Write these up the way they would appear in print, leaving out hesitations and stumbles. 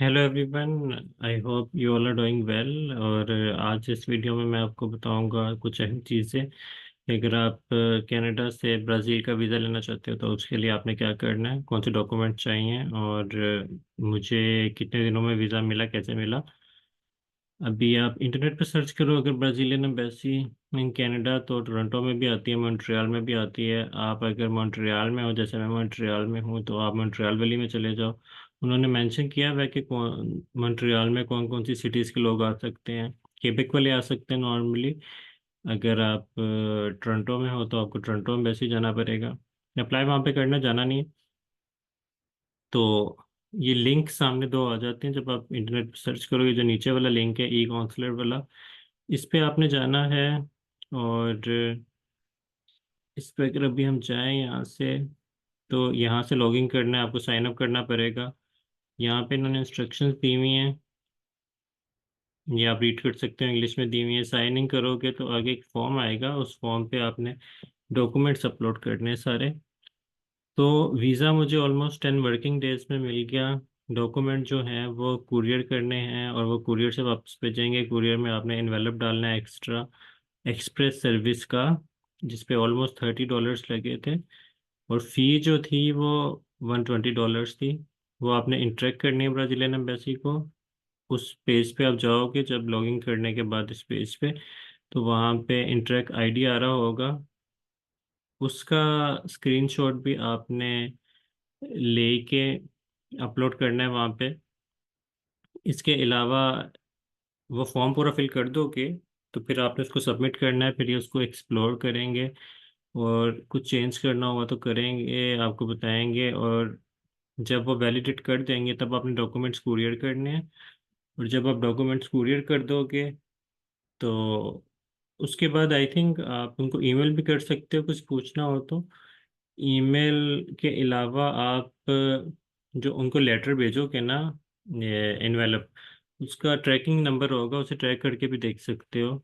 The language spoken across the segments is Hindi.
Hello everyone. I hope you all are doing well. और आज इस वीडियो में मैं आपको बताऊंगा कुछ अहम चीज़ें कि अगर आप कनाडा से ब्राज़ील का वीज़ा लेना चाहते हो तो उसके लिए आपने क्या करना है, कौन से डॉक्यूमेंट चाहिए और मुझे कितने दिनों में वीज़ा मिला, कैसे मिला। अभी आप इंटरनेट पर सर्च करो अगर ब्राज़ीलियन एम्बेसी इन कनाडा, तो टोरंटो में भी आती है, मॉन्ट्रियल में भी आती है। आप अगर मॉन्ट्रियल में हो, जैसे मैं मॉन्ट्रियल में हूँ, तो आप मॉन्ट्रियल वैली में चले जाओ। उन्होंने मेंशन किया हुआ है कि कौन मॉन्ट्रियल में कौन कौन सी सिटीज़ के लोग आ सकते हैं। केबेक वाले आ सकते हैं नॉर्मली। अगर आप टोरंटो में हो तो आपको टोरंटो एम्बेसी जाना पड़ेगा। अप्लाई वहाँ पे करना, जाना नहीं है। तो ये लिंक सामने दो आ जाते हैं जब आप इंटरनेट पर सर्च करोगे। जो नीचे वाला लिंक है, ई कॉन्सुलर वाला, इस पे आपने जाना है। और इस पे अगर अभी हम जाएं यहाँ से, तो यहाँ से लॉगिन करना है, आपको साइन अप करना पड़ेगा। यहाँ पे इन्होंने इंस्ट्रक्शंस दी हुई हैं, ये आप रीड कर सकते हो, इंग्लिश में दी हुई है। साइन इन करोगे तो आगे एक फॉर्म आएगा, उस फॉर्म पे आपने डॉक्यूमेंट्स अपलोड करने हैं सारे। तो वीज़ा मुझे ऑलमोस्ट 10 वर्किंग डेज में मिल गया। डॉक्यूमेंट जो हैं वो कुरियर करने हैं और वो कुरियर से वापस भेजेंगे। कुरियर में आपने इन्वेलप डालना है एक्स्ट्रा, एक्सप्रेस सर्विस का, जिसपे ऑलमोस्ट $30 लगे थे। और फी जो थी वो $120 थी। वो आपने इंटरेक्ट करनी है ब्राजीलियन एम्बेसी को। उस पेज पे आप जाओगे जब लॉगिन करने के बाद इस पेज पे, तो वहाँ पे इंटरेक्ट आईडी आ रहा होगा, उसका स्क्रीनशॉट भी आपने लेके अपलोड करना है वहाँ पे। इसके अलावा वो फॉर्म पूरा फिल कर दोगे तो फिर आपने उसको सबमिट करना है, फिर ये उसको एक्सप्लोर करेंगे और कुछ चेंज करना होगा तो करेंगे, आपको बताएंगे। और जब वो वैलिडेट कर देंगे तब आपने डॉक्यूमेंट्स कुरियर करने हैं। और जब आप डॉक्यूमेंट्स कुरियर कर दोगे तो उसके बाद आई थिंक आप उनको ईमेल भी कर सकते हो कुछ पूछना हो तो। ईमेल के अलावा आप जो उनको लेटर भेजोगे ना, ये इनवेलप, उसका ट्रैकिंग नंबर होगा, उसे ट्रैक करके भी देख सकते हो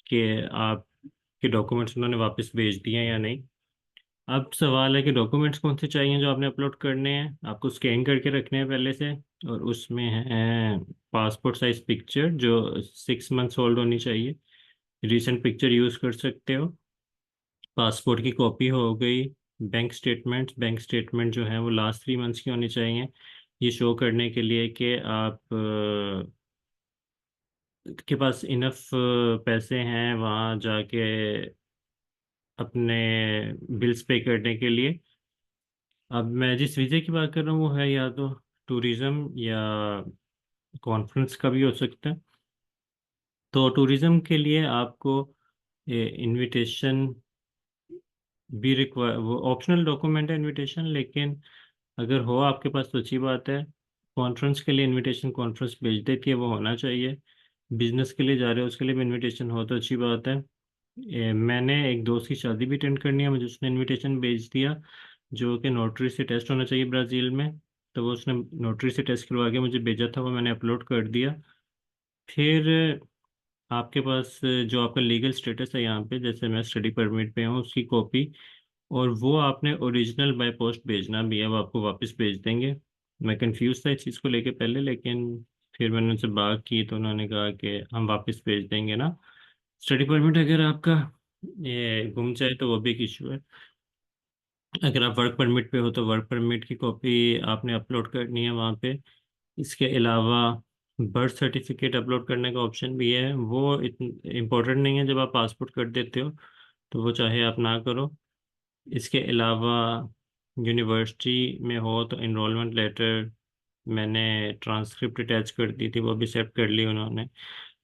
कि आपके डॉक्यूमेंट्स उन्होंने वापस भेज दिए हैं या नहीं। अब सवाल है कि डॉक्यूमेंट्स कौन से चाहिए जो आपने अपलोड करने हैं। आपको स्कैन करके रखने हैं पहले से, और उसमें है पासपोर्ट साइज पिक्चर जो 6 मंथ्स ओल्ड होनी चाहिए। रीसेंट पिक्चर यूज़ कर सकते हो। पासपोर्ट की कॉपी हो गई। बैंक स्टेटमेंट जो है वो लास्ट 3 मंथ्स की होनी चाहिए। ये शो करने के लिए कि आप के पास इनफ पैसे हैं वहाँ जाके अपने बिल्स पे करने के लिए। अब मैं जिस वीज़े की बात कर रहा हूँ वो है या तो टूरिज़्म या कॉन्फ्रेंस का भी हो सकता है। तो टूरिज़्म के लिए आपको इनविटेशन भी रिक्वायर, वो ऑप्शनल डॉक्यूमेंट है इनविटेशन, लेकिन अगर हो आपके पास तो अच्छी बात है। कॉन्फ्रेंस के लिए इनविटेशन कॉन्फ्रेंस भेज देती है, वो होना चाहिए। बिजनेस के लिए जा रहे हो उसके लिए भी इनविटेशन हो तो अच्छी बात है। मैंने एक दोस्त की शादी भी अटेंड करनी है, मुझे उसने इनविटेशन भेज दिया, जो कि नोटरी से टेस्ट होना चाहिए ब्राज़ील में। तो वो उसने नोटरी से टेस्ट करवा के मुझे भेजा था, वो मैंने अपलोड कर दिया। फिर आपके पास जो आपका लीगल स्टेटस है यहाँ पे, जैसे मैं स्टडी परमिट पे हूँ, उसकी कॉपी, और वो आपने ओरिजिनल बाय पोस्ट भेजना भी है, वो आपको वापस भेज देंगे। मैं कंफ्यूज था इस चीज़ को लेके पहले, लेकिन फिर मैंने उनसे बात की तो उन्होंने कहा कि हम वापस भेज देंगे ना। स्टडी परमिट अगर आपका ये गुम जाए तो वो भी एक इशू है। अगर आप वर्क परमिट पे हो तो वर्क परमिट की कॉपी आपने अपलोड करनी है वहाँ पे। इसके अलावा बर्थ सर्टिफिकेट अपलोड करने का ऑप्शन भी है, वो इतना इम्पोर्टेंट नहीं है। जब आप पासपोर्ट कर देते हो तो वो चाहे आप ना करो। इसके अलावा यूनिवर्सिटी में हो तो इनरोलमेंट लेटर, मैंने ट्रांसक्रिप्ट अटैच कर दी थी, वो भी एक्सेप्ट कर ली उन्होंने।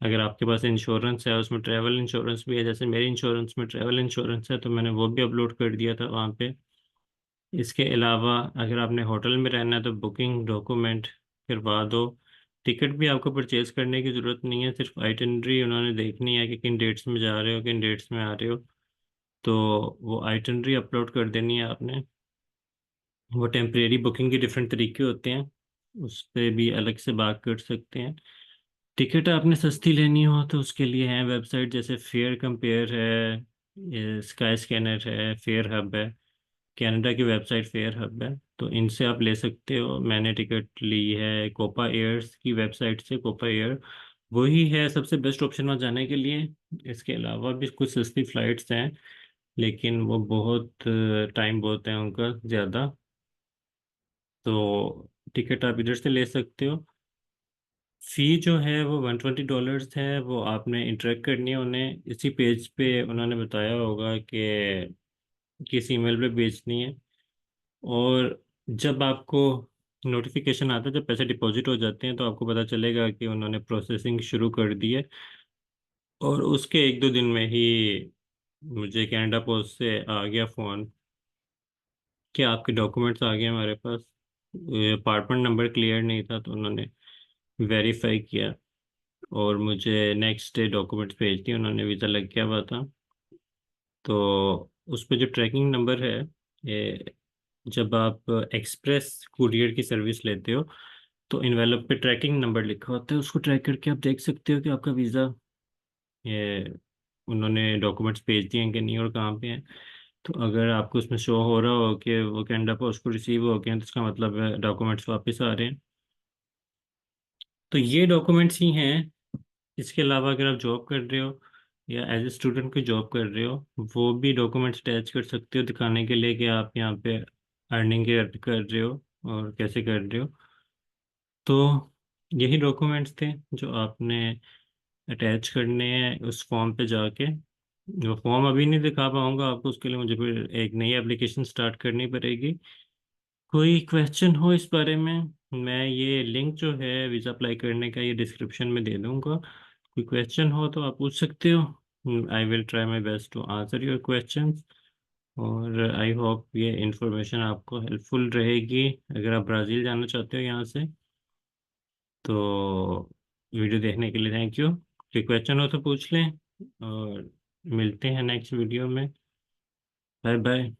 अगर आपके पास इंश्योरेंस है, उसमें ट्रैवल इंश्योरेंस भी है, जैसे मेरी इंश्योरेंस में ट्रैवल इंश्योरेंस है, तो मैंने वो भी अपलोड कर दिया था वहाँ पे। इसके अलावा अगर आपने होटल में रहना है तो बुकिंग डॉक्यूमेंट करवा दो। टिकट भी आपको परचेज करने की ज़रूरत नहीं है, सिर्फ आइटनरी उन्होंने देखनी है कि किन डेट्स में जा रहे हो, किन डेट्स में आ रहे हो। तो वो आइटनरी अपलोड कर देनी है आपने। वो टेम्परेरी बुकिंग के डिफरेंट तरीके होते हैं, उस पर भी अलग से बात कर सकते हैं। टिकट आपने सस्ती लेनी हो तो उसके लिए है वेबसाइट, जैसे फेयर कंपेयर है, स्काई स्कैनर है, फेयर हब है। कनाडा की वेबसाइट फेयर हब है, तो इनसे आप ले सकते हो। मैंने टिकट ली है कोपा एयर्स की वेबसाइट से। कोपा एयर वही है सबसे बेस्ट ऑप्शन वहाँ जाने के लिए। इसके अलावा भी कुछ सस्ती फ्लाइट्स हैं, लेकिन वो बहुत टाइम बहुत है उनका ज़्यादा। तो टिकट आप इधर से ले सकते हो। फी जो है वो $120 है। वो आपने इंटरेक्ट करनी है उन्हें, इसी पेज पे उन्होंने बताया होगा कि किस ईमेल पे भेजनी है। और जब आपको नोटिफिकेशन आता है, जब पैसे डिपॉजिट हो जाते हैं, तो आपको पता चलेगा कि उन्होंने प्रोसेसिंग शुरू कर दी है। और उसके एक दो दिन में ही मुझे कनाडा पोस्ट से आ गया फ़ोन कि आपके डॉक्यूमेंट्स आ गए हमारे पास। अपार्टमेंट नंबर क्लियर नहीं था, तो उन्होंने वेरीफाई किया और मुझे नेक्स्ट डे डॉक्यूमेंट्स भेज दिए उन्होंने। वीज़ा लग गया हुआ था। तो उस पर जो ट्रैकिंग नंबर है, ये जब आप एक्सप्रेस कुरियर की सर्विस लेते हो, तो इनवेलप पे ट्रैकिंग नंबर लिखा होता है। उसको ट्रैक करके आप देख सकते हो कि आपका वीज़ा, ये उन्होंने डॉक्यूमेंट्स भेज दिए हैं कि नहीं और कहाँ पे हैं। तो अगर आपको उसमें शो हो रहा हो कि वो कैनेडा पोस्ट को रिसीव हो गए हैं, तो इसका मतलब है डॉक्यूमेंट्स वापस आ रहे हैं। तो ये डॉक्यूमेंट्स ही हैं। इसके अलावा अगर आप जॉब कर रहे हो या एज ए स्टूडेंट कोई जॉब कर रहे हो, वो भी डॉक्यूमेंट्स अटैच कर सकते हो दिखाने के लिए कि आप यहाँ पे अर्निंग कर रहे हो और कैसे कर रहे हो। तो यही डॉक्यूमेंट्स थे जो आपने अटैच करने हैं उस फॉर्म पे जाके। वो फॉर्म अभी नहीं दिखा पाऊंगा आपको, उसके लिए मुझे फिर एक नई एप्लीकेशन स्टार्ट करनी पड़ेगी। कोई क्वेश्चन हो इस बारे में, मैं ये लिंक जो है वीज़ा अप्लाई करने का ये डिस्क्रिप्शन में दे दूंगा। कोई क्वेश्चन हो तो आप पूछ सकते हो। I will try my best to answer your questions. और आई होप ये इंफॉर्मेशन आपको हेल्पफुल रहेगी अगर आप ब्राज़ील जाना चाहते हो यहाँ से। तो वीडियो देखने के लिए थैंक यू। कोई क्वेश्चन हो तो पूछ लें, और मिलते हैं नेक्स्ट वीडियो में। Bye bye.